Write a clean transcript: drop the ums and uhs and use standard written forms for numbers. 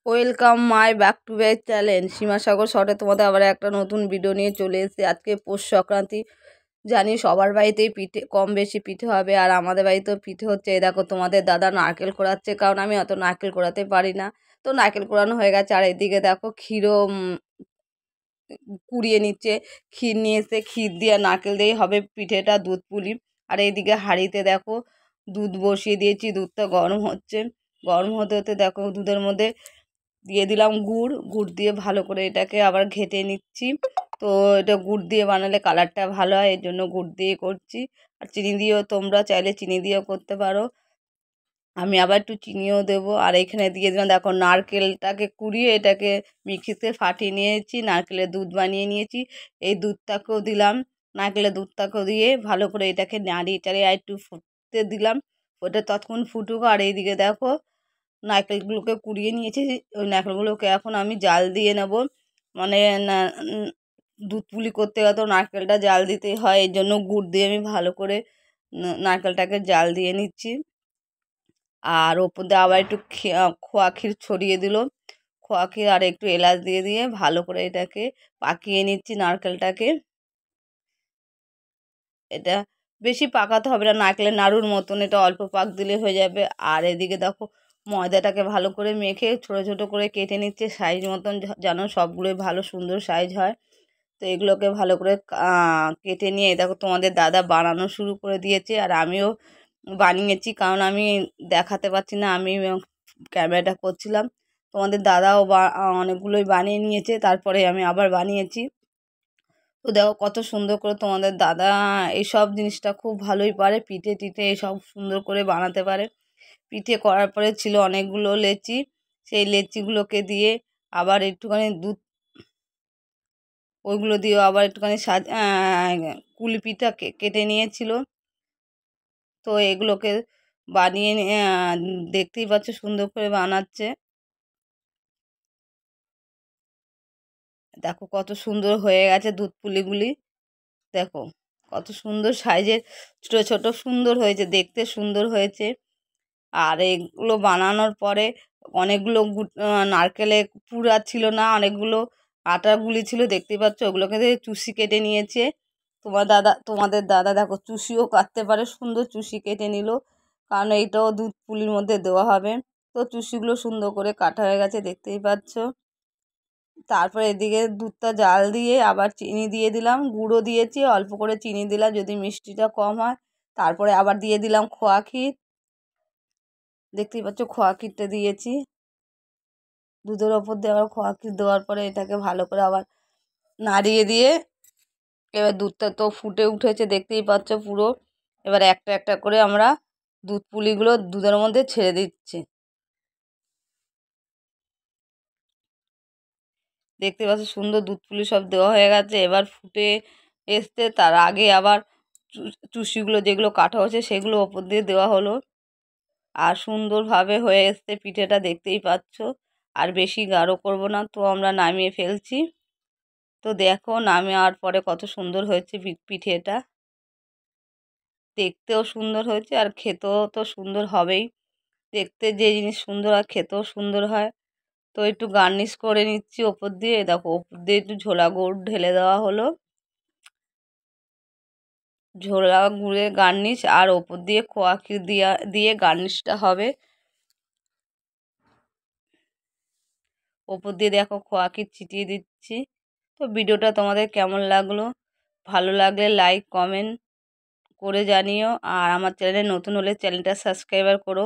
Welcome my back to my channel Seemasagar শর্টে তোমাদের আবার একটা নতুন ভিডিও নিয়ে চলে এসেছি। আজকে পৌষ সংক্রান্তি, জানি সবার বাড়িতেই পিঠে কম বেশি পিঠে হবে, আর আমাদের বাড়িতেও পিঠে হচ্ছে। এই দেখো তোমাদের দাদা নারকেল কোড়াচ্ছে, কারণ আমি অত নারকেল কোড়াতে পারি না। তো নারকেল কোড়ানো হয়ে গেছে, আর এদিকে দেখো ক্ষীরও কুড়িয়ে নিচ্ছে। ক্ষীর নিয়ে এসে ক্ষীর দিয়ে নারকেল দিয়ে হবে পিঠেটা, দুধ পুলি। আর এইদিকে হাঁড়িতে দেখো দুধ বসিয়ে দিয়েছি, দুধটা গরম হচ্ছে। গরম হতে হতে দেখো দুধের মধ্যে দিয়ে দিলাম গুড়। গুড় দিয়ে ভালো করে এটাকে আবার ঘেটে নিচ্ছি। তো এটা গুড় দিয়ে বানালে কালারটা ভালো হয়, এর জন্য গুড় দিয়ে করছি। আর চিনি দিয়েও তোমরা চাইলে চিনি দিয়েও করতে পারো, আমি আবার একটু চিনিও দেবো। আর এখানে দিয়ে দিলাম দেখো নারকেলটাকে কুড়িয়ে এটাকে মিক্সিতে ফাটিয়ে নিয়েছি, নারকেলের দুধ বানিয়ে নিয়েছি। এই দুধটাকেও দিলাম, নারকেলের দুধটাকেও দিয়ে ভালো করে এটাকে নাড়িয়ে চাড়িয়ে আর একটু ফুটতে দিলাম। ওটা ততক্ষণ ফুটুক। আর এইদিকে দেখো নারকেলগুলোকে কুড়িয়ে নিয়েছি, ওই নারকেলগুলোকে এখন আমি জাল দিয়ে নেব। মানে দুধ পুলি করতে গেলে তো নারকেলটা জাল দিতেই হয়, এই জন্য গুড় দিয়ে আমি ভালো করে নারকেলটাকে জাল দিয়ে নিচ্ছি। আর ওপর দিয়ে আবার একটু খোয়া ক্ষীর ছড়িয়ে দিল, খোয়া ক্ষীর আর একটু এলাচ দিয়ে দিয়ে ভালো করে এটাকে পাকিয়ে নিচ্ছি নারকেলটাকে। এটা বেশি পাকাতে হবে না, নারকেলের নাড়ুর মতন, এটা অল্প পাক দিলে হয়ে যাবে। আর এদিকে দেখো ময়দাটাকে ভালো করে মেখে ছোট ছোট করে কেটে নিচ্ছে সাইজ মতন, যেন সবগুলোই ভালো সুন্দর সাইজ হয়। তো এগুলোকে ভালো করে কেটে নিয়ে দেখো তোমাদের দাদা বানানো শুরু করে দিয়েছে, আর আমিও বানিয়েছি, কারণ আমি দেখাতে পারছি না, আমি ক্যামেরাটা করছিলাম। তোমাদের দাদাও অনেকগুলোই বানিয়ে নিয়েছে, তারপরে আমি আবার বানিয়েছি। তো দেখো কত সুন্দর করে তোমাদের দাদা এইসব জিনিসটা খুব ভালোই পারে, পিঠে টিঠে এসব সুন্দর করে বানাতে পারে। পিঠে করার পরে ছিল অনেকগুলো লেচি, সেই লেচিগুলোকে দিয়ে আবার একটুখানি দুধ, ওইগুলো দিয়েও আবার একটুখানি কুলি পিঠা কেটে নিয়েছিল। তো এগুলোকে বানিয়ে দেখতেই পাচ্ছ সুন্দর করে বানাচ্ছে। দেখো কত সুন্দর হয়ে গেছে দুধ পুলিগুলি, দেখো কত সুন্দর সাইজের, ছোট ছোট সুন্দর হয়েছে, দেখতে সুন্দর হয়েছে। আর এগুলো বানানোর পরে অনেকগুলো নারকেলে পুরা ছিল না, অনেকগুলো আটার গুলি ছিল, দেখতেই পাচ্ছ। ওগুলোকে চুষি কেটে নিয়েছে তোমাদের দাদা দেখো চুষিও কাটতে পারে, সুন্দর চুষি কেটে নিল, কারণ এইটাও দুধ পুলির মধ্যে দেওয়া হবে। তো চুষিগুলো সুন্দর করে কাটা হয়ে গেছে, দেখতেই পাচ্ছ। তারপরে এদিকে দুধটা জাল দিয়ে আবার চিনি দিয়ে দিলাম, গুঁড়ো দিয়েছি, অল্প করে চিনি দিলাম যদি মিষ্টিটা কম হয়। তারপরে আবার দিয়ে দিলাম খোয়া ক্ষীর, দেখতেই পাচ্ছ খোয়া ক্ষীরটা দিয়েছি। দুধের ওপর দিয়ে আবার খোয়া ক্ষীর দেওয়ার পরে এটাকে ভালো করে আবার নাড়িয়ে দিয়ে, এবার দুধটা তো ফুটে উঠেছে দেখতেই পাচ্ছ পুরো। এবার একটা একটা করে আমরা দুধ পুলিগুলো দুধের মধ্যে ছেড়ে দিচ্ছি, দেখতে পাচ্ছ সুন্দর দুধ পুলি সব দেওয়া হয়ে গেছে। এবার ফুটে এসছে, তার আগে আবার চুষিগুলো যেগুলো কাটা হয়েছে সেগুলো ওপর দিয়ে দেওয়া হলো, আর সুন্দরভাবে হয়ে এসছে পিঠেটা, দেখতেই পাচ্ছ। আর বেশি গাঢ় করব না, তো আমরা নামিয়ে ফেলছি। তো দেখো নামিয়ে পরে কত সুন্দর হয়েছে পিঠেটা, দেখতেও সুন্দর হয়েছে আর খেতেও তো সুন্দর হবেই। দেখতে যে জিনিস সুন্দর আর খেতেও সুন্দর হয়। তো একটু গার্নিশ করে নিচ্ছি ওপর দিয়ে, দেখো ওপর দিয়ে একটু ঝোলা গুড় ঢেলে দেওয়া হলো, ঝোলা গুড়ে গার্নিশ, আর ওপর দিয়ে খোয়া ক্ষীর দিয়ে গার্নিশটা হবে। ওপর দিয়ে দেখো খোয়া ক্ষীর ছিটিয়ে দিচ্ছি। তো ভিডিওটা তোমাদের কেমন লাগলো, ভালো লাগলে লাইক কমেন্ট করে জানিও, আর আমার চ্যানেলে নতুন হলে চ্যানেলটা সাবস্ক্রাইবার করো।